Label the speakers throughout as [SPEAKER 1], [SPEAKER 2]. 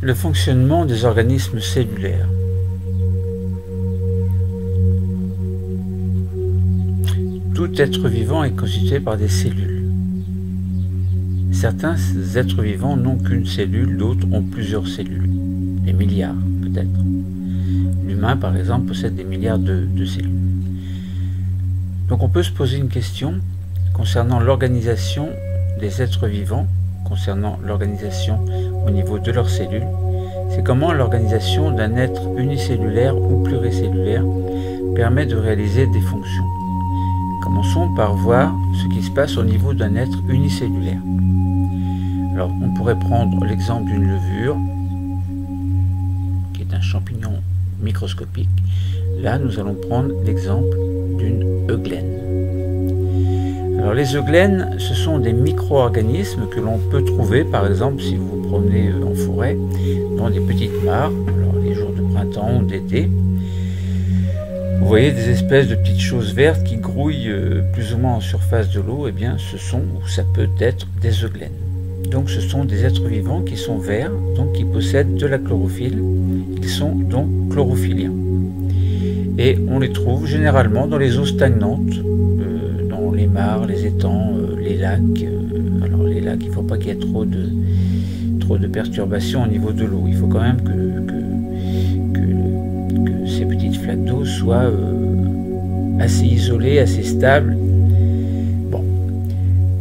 [SPEAKER 1] Le fonctionnement des organismes cellulaires. Tout être vivant est constitué par des cellules. Certains êtres vivants n'ont qu'une cellule, d'autres ont plusieurs cellules, des milliards peut-être. L'humain par exemple possède des milliards de cellules. Donc on peut se poser une question concernant l'organisation des êtres vivants, concernant l'organisation au niveau de leurs cellules. C'est comment l'organisation d'un être unicellulaire ou pluricellulaire permet de réaliser des fonctions. Commençons par voir ce qui se passe au niveau d'un être unicellulaire. Alors on pourrait prendre l'exemple d'une levure, qui est un champignon microscopique. Là nous allons prendre l'exemple d'une euglène. Alors les euglènes, ce sont des micro-organismes que l'on peut trouver, par exemple, si vous vous promenez en forêt, dans des petites mares, alors les jours de printemps ou d'été. Vous voyez des espèces de petites choses vertes qui grouillent plus ou moins en surface de l'eau, et bien ce sont, ou ça peut être, des euglènes. Donc ce sont des êtres vivants qui sont verts, donc qui possèdent de la chlorophylle, ils sont donc chlorophylliens. Et on les trouve généralement dans les eaux stagnantes, les mares, les étangs, les lacs. Alors les lacs, il ne faut pas qu'il y ait trop de perturbations au niveau de l'eau. Il faut quand même que ces petites flaques d'eau soient assez isolées, assez stables. Bon.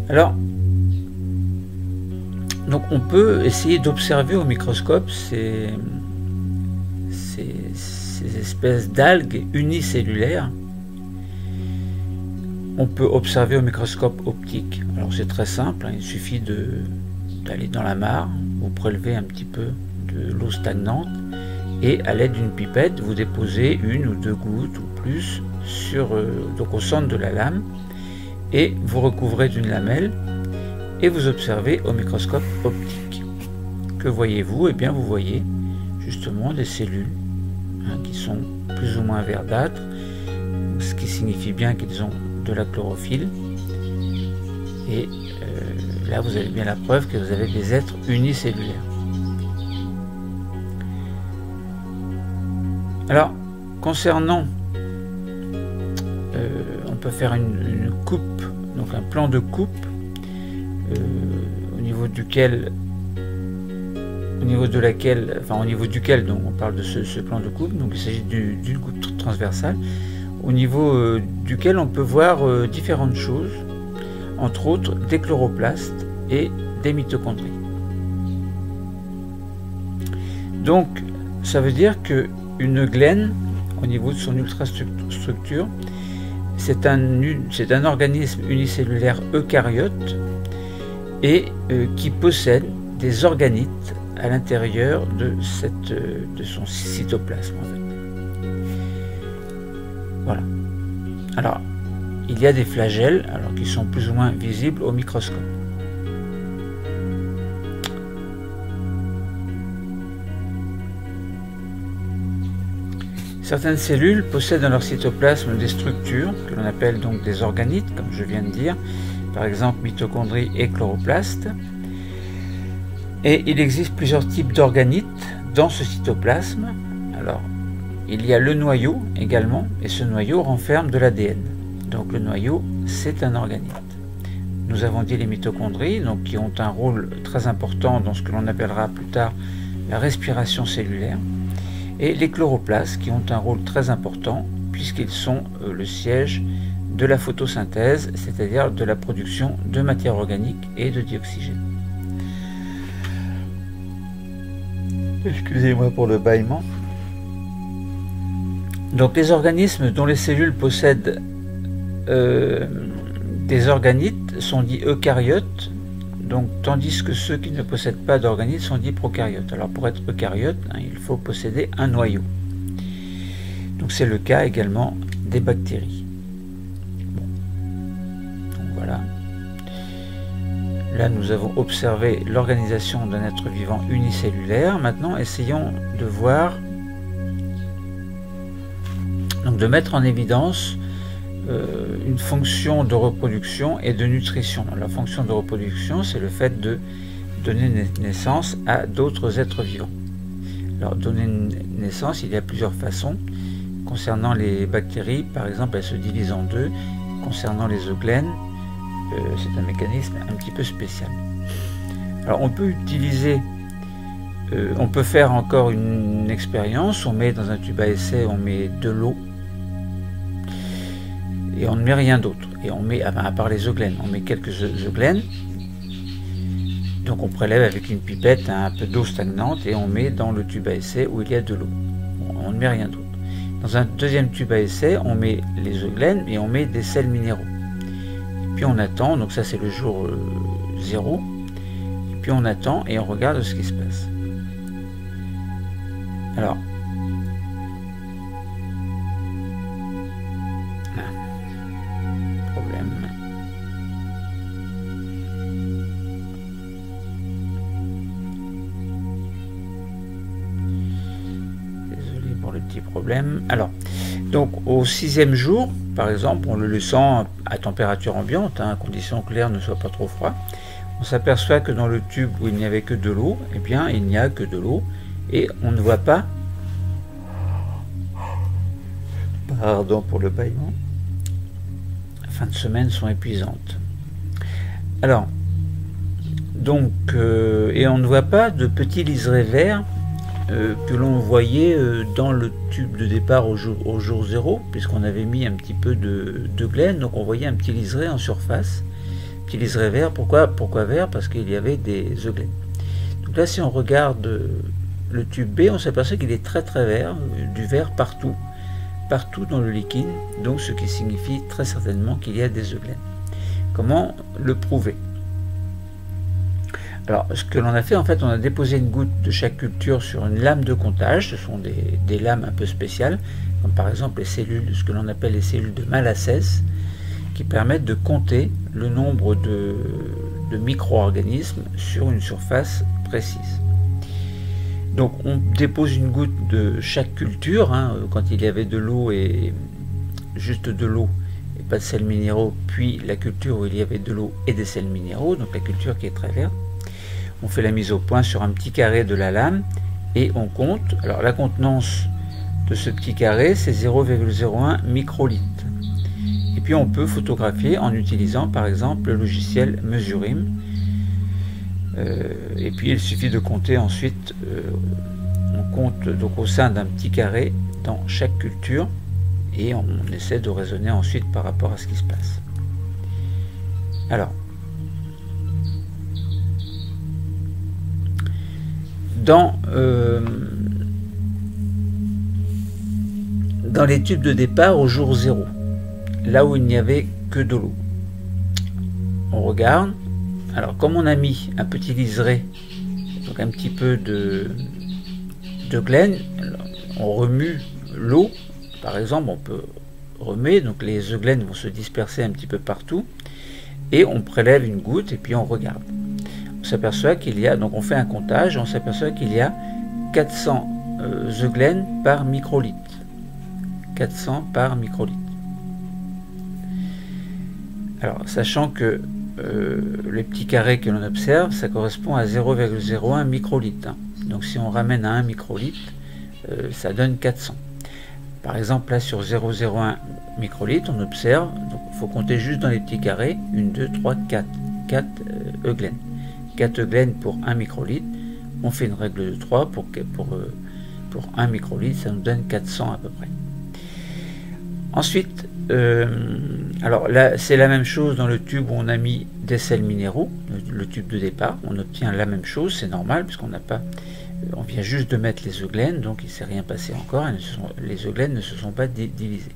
[SPEAKER 1] Alors, donc on peut essayer d'observer au microscope ces espèces d'algues unicellulaires. On peut observer au microscope optique. Alors c'est très simple, hein, il suffit d'aller dans la mare, vous prélevez un petit peu de l'eau stagnante et à l'aide d'une pipette, vous déposez une ou deux gouttes ou plus donc au centre de la lame et vous recouvrez d'une lamelle et vous observez au microscope optique. Que voyez-vous? Eh bien vous voyez justement des cellules qui sont plus ou moins verdâtres, ce qui signifie bien qu'ils ont de la chlorophylle, et là vous avez bien la preuve que vous avez des êtres unicellulaires. Alors concernant on peut faire une coupe, donc un plan de coupe au niveau duquel donc on parle de ce plan de coupe, donc il s'agit d'une coupe transversale au niveau duquel on peut voir différentes choses, entre autres des chloroplastes et des mitochondries. Donc ça veut dire qu'une euglène, au niveau de son ultrastructure, c'est un organisme unicellulaire eucaryote et qui possède des organites à l'intérieur de son cytoplasme en fait. Voilà. Alors, il y a des flagelles, alors qui sont plus ou moins visibles au microscope. Certaines cellules possèdent dans leur cytoplasme des structures que l'on appelle donc des organites, comme je viens de dire, par exemple mitochondries et chloroplastes. Et il existe plusieurs types d'organites dans ce cytoplasme. Alors, il y a le noyau également, et ce noyau renferme de l'ADN. Donc le noyau, c'est un organite. Nous avons dit les mitochondries, donc qui ont un rôle très important dans ce que l'on appellera plus tard la respiration cellulaire, et les chloroplastes qui ont un rôle très important puisqu'ils sont le siège de la photosynthèse, c'est-à-dire de la production de matière organique et de dioxygène. Excusez-moi pour le bâillement. Donc les organismes dont les cellules possèdent des organites sont dits eucaryotes, donc, tandis que ceux qui ne possèdent pas d'organites sont dits prokaryotes. Alors pour être eucaryote, il faut posséder un noyau. Donc c'est le cas également des bactéries. Bon. Donc voilà. Là nous avons observé l'organisation d'un être vivant unicellulaire. Maintenant essayons de voir, donc de mettre en évidence une fonction de reproduction et de nutrition. La fonction de reproduction, c'est le fait de donner naissance à d'autres êtres vivants. Alors, donner une naissance, il y a plusieurs façons. Concernant les bactéries, par exemple, elles se divisent en deux. Concernant les eugènes, c'est un mécanisme un petit peu spécial. Alors, on peut utiliser, on peut faire encore une expérience. On met dans un tube à essai, on met de l'eau et on ne met rien d'autre. Et on met, à part les eugènes, on met quelques eugènes. Donc on prélève avec une pipette un peu d'eau stagnante et on met dans le tube à essai où il y a de l'eau. On ne met rien d'autre. Dans un deuxième tube à essai, on met les eugènes et on met des sels minéraux. Et puis on attend, donc ça c'est le jour 0. Et puis on attend et on regarde ce qui se passe. Alors, problème. Pour le petit problème. Alors, donc au 6e jour, par exemple, en le laissant à température ambiante, à condition que l'air ne soit pas trop froid, on s'aperçoit que dans le tube où il n'y avait que de l'eau, eh bien, il n'y a que de l'eau et on ne voit pas. Pardon pour le bâillement. Les fins de semaine sont épuisantes. Alors, donc, et on ne voit pas de petits liserés verts que l'on voyait dans le tube de départ au jour 0, puisqu'on avait mis un petit peu d'eugène, donc on voyait un petit liseré en surface, petit liseré vert. Pourquoi vert? Parce qu'il y avait des eugènes. Donc là, si on regarde le tube B, on s'aperçoit qu'il est très très vert, du vert partout dans le liquide, donc ce qui signifie très certainement qu'il y a des eugènes. Comment le prouver? Alors, ce que l'on a fait, en fait, on a déposé une goutte de chaque culture sur une lame de comptage. Ce sont des lames un peu spéciales, comme par exemple les cellules, ce que l'on appelle les cellules de Malassez, qui permettent de compter le nombre de micro-organismes sur une surface précise. Donc, on dépose une goutte de chaque culture, quand il y avait de l'eau et juste de l'eau et pas de sels minéraux, puis la culture où il y avait de l'eau et des sels minéraux, donc la culture qui est très verte. On fait la mise au point sur un petit carré de la lame et on compte. Alors la contenance de ce petit carré, c'est 0,01 microlitres. Et puis on peut photographier en utilisant par exemple le logiciel Mesurim. Et puis il suffit de compter ensuite, on compte donc au sein d'un petit carré dans chaque culture et on essaie de raisonner ensuite par rapport à ce qui se passe. Alors, dans les tubes de départ au jour 0, là où il n'y avait que de l'eau, on regarde. Alors comme on a mis un petit liseré, donc un petit peu d'eugène, on remue l'eau, par exemple, on peut remuer, donc les eugènes vont se disperser un petit peu partout, et on prélève une goutte et puis on regarde. On s'aperçoit qu'il y a, donc on fait un comptage, on s'aperçoit qu'il y a 400 eugènes par microlitre. 400 par microlitre. Alors, sachant que les petits carrés que l'on observe, ça correspond à 0,01 microlitre. Donc si on ramène à 1 microlitre, ça donne 400. Par exemple, là sur 0,01 microlitre, on observe, donc il faut compter juste dans les petits carrés, 1, 2, 3, 4. 4 eugènes. 4 eugènes pour 1 microlitre. On fait une règle de 3 pour 1 microlitre, ça nous donne 400 à peu près. Ensuite, alors là, c'est la même chose dans le tube où on a mis des sels minéraux, le tube de départ. On obtient la même chose, c'est normal, puisqu'on n'a pas, on vient juste de mettre les eugènes, donc il ne s'est rien passé encore, les eugènes ne se sont pas divisés.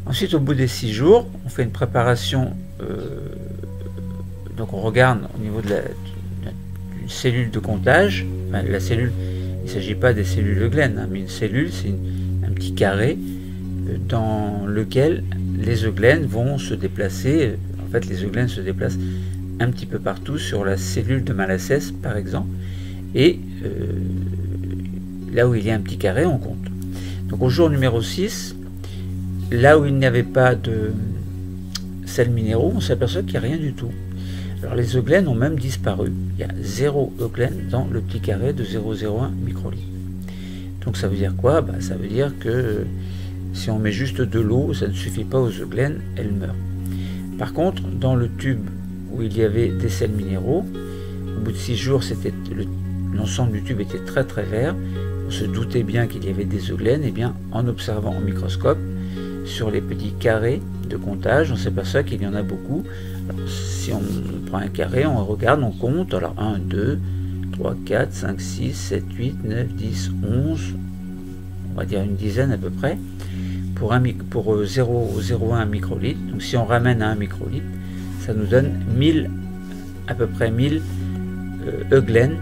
[SPEAKER 1] Ensuite, au bout des 6 jours, on fait une préparation, donc on regarde au niveau d'une cellule de comptage. Enfin, la cellule, il ne s'agit pas des cellules eugènes, mais une cellule, c'est un petit carré dans lequel les eugènes vont se déplacer. En fait, les eugènes se déplacent un petit peu partout sur la cellule de Malassez, par exemple, et là où il y a un petit carré, on compte. Donc au jour numéro 6, là où il n'y avait pas de sels minéraux, on s'aperçoit qu'il n'y a rien du tout. Alors les eugènes ont même disparu. Il y a 0 eugène dans le petit carré de 0,01 microlitre. Donc ça veut dire quoi? Ça veut dire que si on met juste de l'eau, ça ne suffit pas aux euglénes, elles meurent. Par contre, dans le tube où il y avait des sels minéraux, au bout de 6 jours, l'ensemble du tube était très très vert. On se doutait bien qu'il y avait des euglénes, et bien en observant au microscope, sur les petits carrés de comptage, on s'aperçoit qu'il y en a beaucoup. Alors, si on prend un carré, on regarde, on compte, alors 1, 2, 3, 4, 5, 6, 7, 8, 9, 10, 11, on va dire une dizaine à peu près, pour 0,01 microlitre. Donc si on ramène à 1 microlitre, ça nous donne 1000, à peu près 1000 euglénes.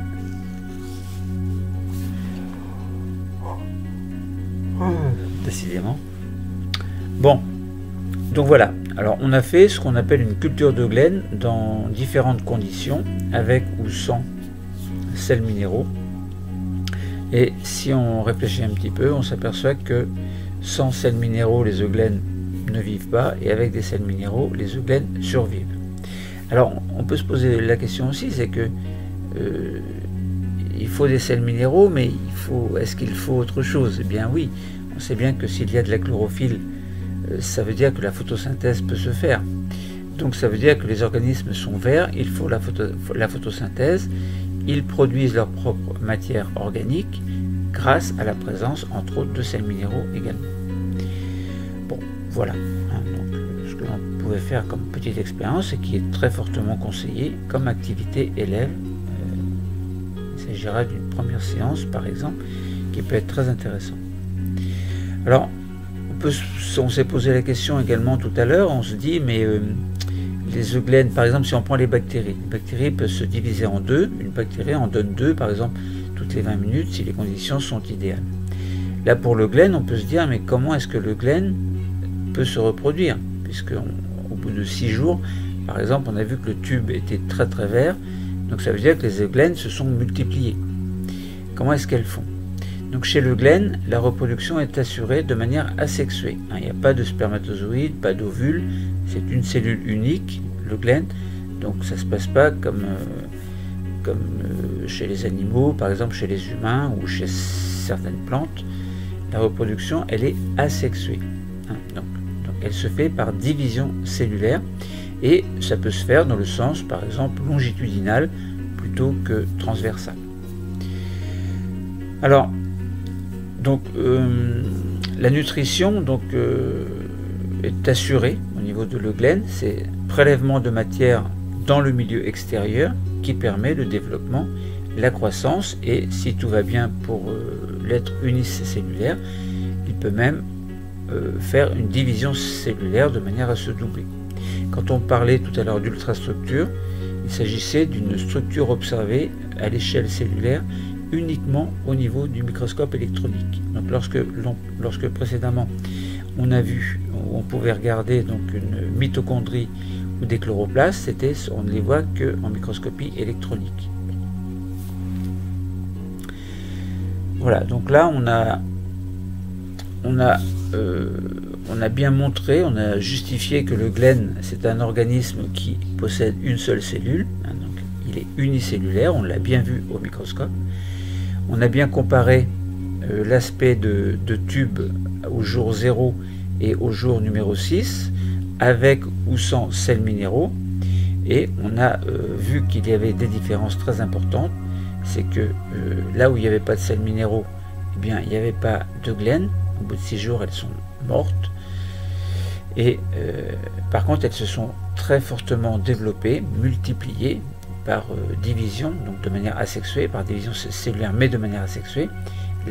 [SPEAKER 1] Décidément. Bon, donc voilà. Alors on a fait ce qu'on appelle une culture d'eugléne dans différentes conditions, avec ou sans sels minéraux. Et si on réfléchit un petit peu, on s'aperçoit que sans sels minéraux, les euglénes ne vivent pas, et avec des sels minéraux, les euglénes survivent. Alors on peut se poser la question aussi, c'est que il faut des sels minéraux, mais est-ce qu'il faut autre chose? Eh bien oui, on sait bien que s'il y a de la chlorophylle, ça veut dire que la photosynthèse peut se faire. Donc ça veut dire que les organismes sont verts, il faut la photosynthèse, ils produisent leur propre matière organique grâce à la présence, entre autres, de sels minéraux également. Bon, voilà. Donc, ce que l'on pouvait faire comme petite expérience et qui est très fortement conseillé comme activité élève. Il s'agira d'une première séance, par exemple, qui peut être très intéressante. Alors, on s'est posé la question également tout à l'heure, on se dit, mais les euglénes, par exemple, si on prend les bactéries peuvent se diviser en deux. Une bactérie en donne deux, par exemple, toutes les 20 minutes, si les conditions sont idéales. Là, pour l'euglène, on peut se dire, mais comment est-ce que l'euglène peut se reproduire? Puisque au bout de 6 jours, par exemple, on a vu que le tube était très très vert, donc ça veut dire que les euglénes se sont multipliées. Comment est-ce qu'elles font? Donc chez l'euglène, la reproduction est assurée de manière asexuée. Il n'y a pas de spermatozoïdes, pas d'ovules, c'est une cellule unique, l'euglène. Donc ça ne se passe pas comme chez les animaux, par exemple chez les humains ou chez certaines plantes. La reproduction, elle est asexuée. Donc elle se fait par division cellulaire, et ça peut se faire dans le sens, par exemple, longitudinal plutôt que transversal. Alors, donc, la nutrition est assurée au niveau de l'euglène. C'est prélèvement de matière dans le milieu extérieur qui permet le développement, la croissance, et si tout va bien pour l'être unicellulaire, il peut même faire une division cellulaire de manière à se doubler. Quand on parlait tout à l'heure d'ultrastructure, il s'agissait d'une structure observée à l'échelle cellulaire uniquement au niveau du microscope électronique. Donc lorsque précédemment on a vu, on pouvait regarder donc une mitochondrie ou des chloroplastes, on ne les voit qu'en microscopie électronique. Voilà, donc là on a bien montré, on a justifié que l'euglène c'est un organisme qui possède une seule cellule, donc il est unicellulaire, on l'a bien vu au microscope. On a bien comparé l'aspect de tube au jour 0 et au jour numéro 6, avec ou sans sels minéraux, et on a vu qu'il y avait des différences très importantes. C'est que là où il n'y avait pas de sels minéraux, eh bien, il n'y avait pas d'eugléne. Au bout de 6 jours, elles sont mortes. Et par contre, elles se sont très fortement développées, multipliées par division, donc de manière asexuée, par division cellulaire, mais de manière asexuée,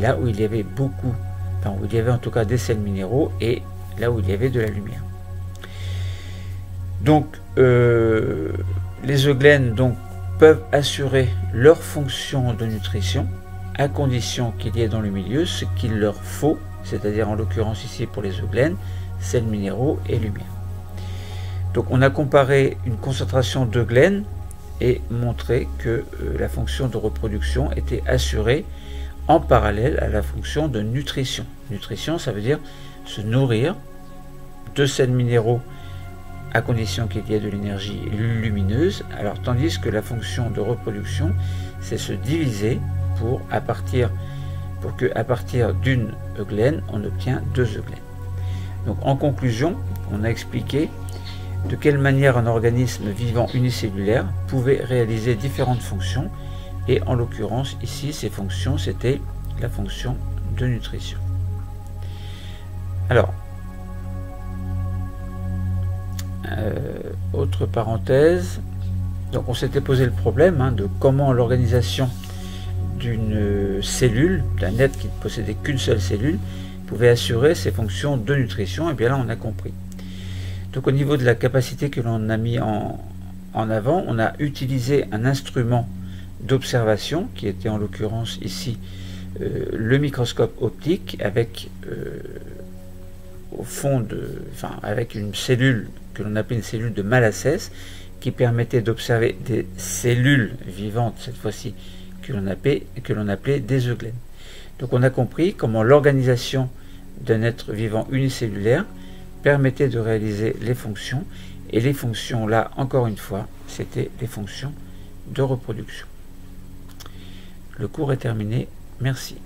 [SPEAKER 1] là où il y avait beaucoup, enfin où il y avait en tout cas des sels minéraux, et là où il y avait de la lumière. Donc les euglénes peuvent assurer leur fonction de nutrition à condition qu'il y ait dans le milieu ce qu'il leur faut, c'est-à-dire en l'occurrence ici pour les euglénes, sels minéraux et lumière. Donc on a comparé une concentration d'eugléne et montré que la fonction de reproduction était assurée en parallèle à la fonction de nutrition. Nutrition, ça veut dire se nourrir de sels minéraux à condition qu'il y ait de l'énergie lumineuse, alors tandis que la fonction de reproduction, c'est se diviser pour, à partir pour qu'à partir d'une eugléne, on obtient 2 euglénes. Donc en conclusion, on a expliqué de quelle manière un organisme vivant unicellulaire pouvait réaliser différentes fonctions, et en l'occurrence ici ces fonctions c'était la fonction de nutrition. Alors, autre parenthèse, donc on s'était posé le problème de comment l'organisation d'une cellule, d'un être qui ne possédait qu'une seule cellule, pouvait assurer ses fonctions de nutrition, et bien là on a compris. Donc au niveau de la capacité que l'on a mis en avant, on a utilisé un instrument d'observation qui était en l'occurrence ici le microscope optique avec au fond avec une cellule que l'on appelait une cellule de Malassez qui permettait d'observer des cellules vivantes cette fois-ci que l'on appelait des euglénes. Donc on a compris comment l'organisation d'un être vivant unicellulaire permettait de réaliser les fonctions, et les fonctions là encore une fois c'était les fonctions de reproduction. Le cours est terminé, merci.